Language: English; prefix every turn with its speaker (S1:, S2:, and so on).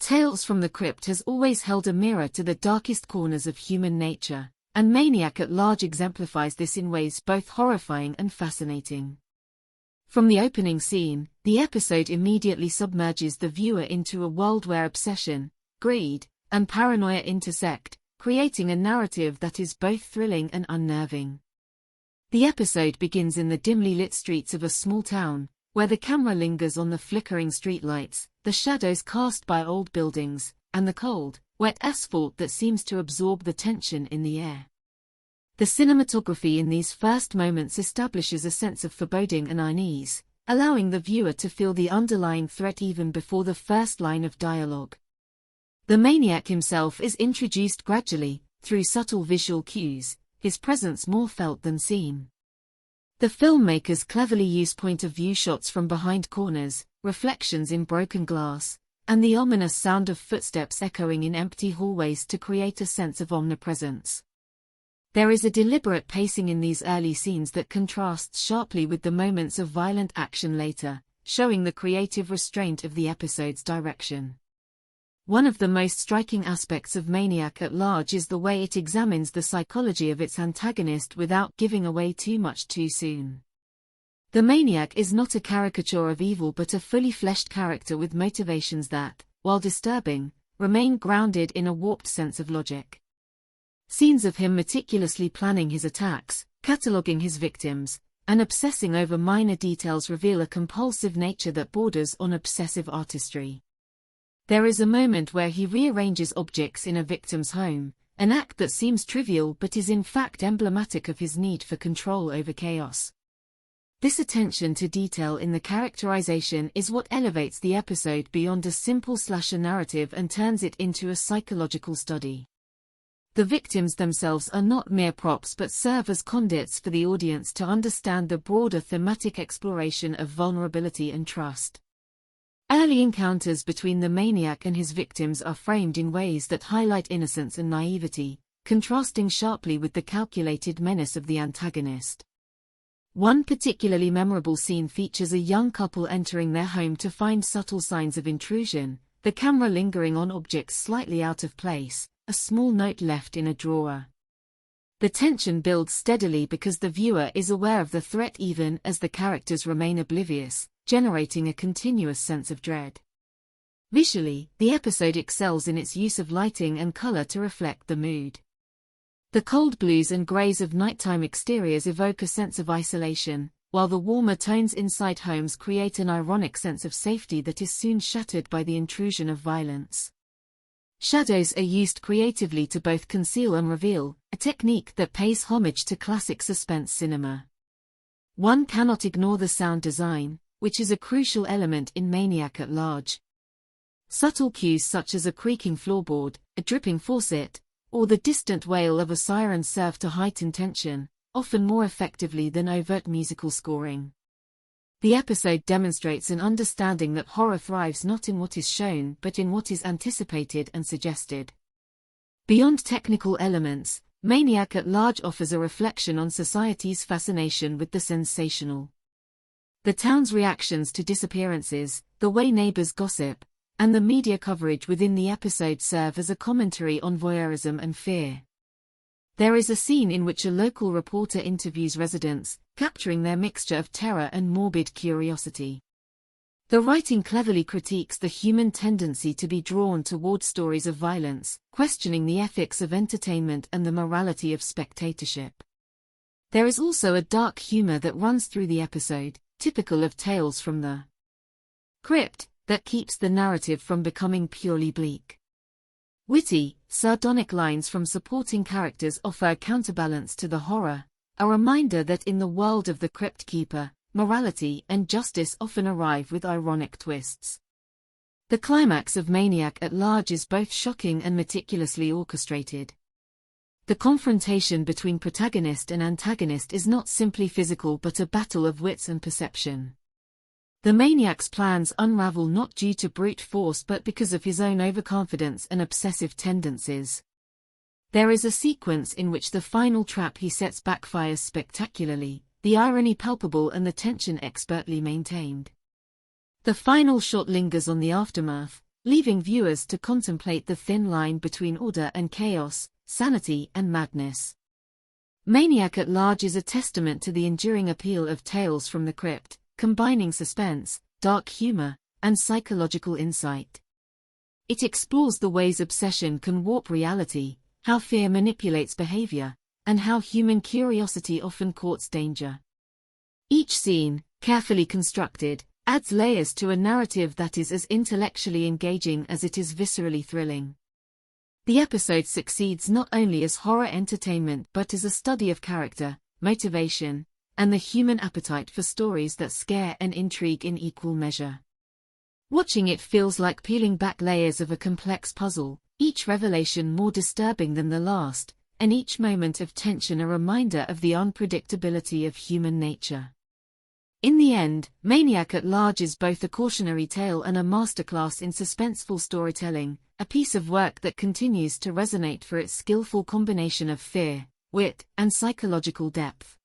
S1: Tales from the Crypt has always held a mirror to the darkest corners of human nature, and Maniac at Large exemplifies this in ways both horrifying and fascinating. From the opening scene, the episode immediately submerges the viewer into a world where obsession, greed, and paranoia intersect, creating a narrative that is both thrilling and unnerving. The episode begins in the dimly lit streets of a small town, where the camera lingers on the flickering streetlights, the shadows cast by old buildings, and the cold, wet asphalt that seems to absorb the tension in the air. The cinematography in these first moments establishes a sense of foreboding and unease, allowing the viewer to feel the underlying threat even before the first line of dialogue. The maniac himself is introduced gradually, through subtle visual cues, his presence more felt than seen. The filmmakers cleverly use point-of-view shots from behind corners, reflections in broken glass, and the ominous sound of footsteps echoing in empty hallways to create a sense of omnipresence. There is a deliberate pacing in these early scenes that contrasts sharply with the moments of violent action later, showing the creative restraint of the episode's direction. One of the most striking aspects of Maniac at Large is the way it examines the psychology of its antagonist without giving away too much too soon. The Maniac is not a caricature of evil but a fully fleshed character with motivations that, while disturbing, remain grounded in a warped sense of logic. Scenes of him meticulously planning his attacks, cataloguing his victims, and obsessing over minor details reveal a compulsive nature that borders on obsessive artistry. There is a moment where he rearranges objects in a victim's home, an act that seems trivial but is in fact emblematic of his need for control over chaos. This attention to detail in the characterization is what elevates the episode beyond a simple slasher narrative and turns it into a psychological study. The victims themselves are not mere props but serve as conduits for the audience to understand the broader thematic exploration of vulnerability and trust. Early encounters between the maniac and his victims are framed in ways that highlight innocence and naivety, contrasting sharply with the calculated menace of the antagonist. One particularly memorable scene features a young couple entering their home to find subtle signs of intrusion, the camera lingering on objects slightly out of place, a small note left in a drawer. The tension builds steadily because the viewer is aware of the threat even as the characters remain oblivious, generating a continuous sense of dread. Visually, the episode excels in its use of lighting and color to reflect the mood. The cold blues and grays of nighttime exteriors evoke a sense of isolation, while the warmer tones inside homes create an ironic sense of safety that is soon shattered by the intrusion of violence. Shadows are used creatively to both conceal and reveal, a technique that pays homage to classic suspense cinema. One cannot ignore the sound design, which is a crucial element in Maniac at Large. Subtle cues such as a creaking floorboard, a dripping faucet, or the distant wail of a siren serve to heighten tension, often more effectively than overt musical scoring. The episode demonstrates an understanding that horror thrives not in what is shown but in what is anticipated and suggested. Beyond technical elements, Maniac at Large offers a reflection on society's fascination with the sensational. The town's reactions to disappearances, the way neighbors gossip, and the media coverage within the episode serve as a commentary on voyeurism and fear. There is a scene in which a local reporter interviews residents, capturing their mixture of terror and morbid curiosity. The writing cleverly critiques the human tendency to be drawn toward stories of violence, questioning the ethics of entertainment and the morality of spectatorship. There is also a dark humor that runs through the episode, typical of tales from the crypt, that keeps the narrative from becoming purely bleak. Witty, sardonic lines from supporting characters offer a counterbalance to the horror, a reminder that in the world of the Crypt Keeper, morality and justice often arrive with ironic twists. The climax of Maniac at Large is both shocking and meticulously orchestrated. The confrontation between protagonist and antagonist is not simply physical but a battle of wits and perception. The maniac's plans unravel not due to brute force but because of his own overconfidence and obsessive tendencies. There is a sequence in which the final trap he sets backfires spectacularly, the irony palpable and the tension expertly maintained. The final shot lingers on the aftermath, leaving viewers to contemplate the thin line between order and chaos, sanity and madness. Maniac at Large is a testament to the enduring appeal of Tales from the Crypt, combining suspense, dark humor, and psychological insight. It explores the ways obsession can warp reality, how fear manipulates behavior, and how human curiosity often courts danger. Each scene, carefully constructed, adds layers to a narrative that is as intellectually engaging as it is viscerally thrilling. The episode succeeds not only as horror entertainment but as a study of character, motivation, and the human appetite for stories that scare and intrigue in equal measure. Watching it feels like peeling back layers of a complex puzzle, each revelation more disturbing than the last, and each moment of tension a reminder of the unpredictability of human nature. In the end, Maniac at Large is both a cautionary tale and a masterclass in suspenseful storytelling, a piece of work that continues to resonate for its skillful combination of fear, wit, and psychological depth.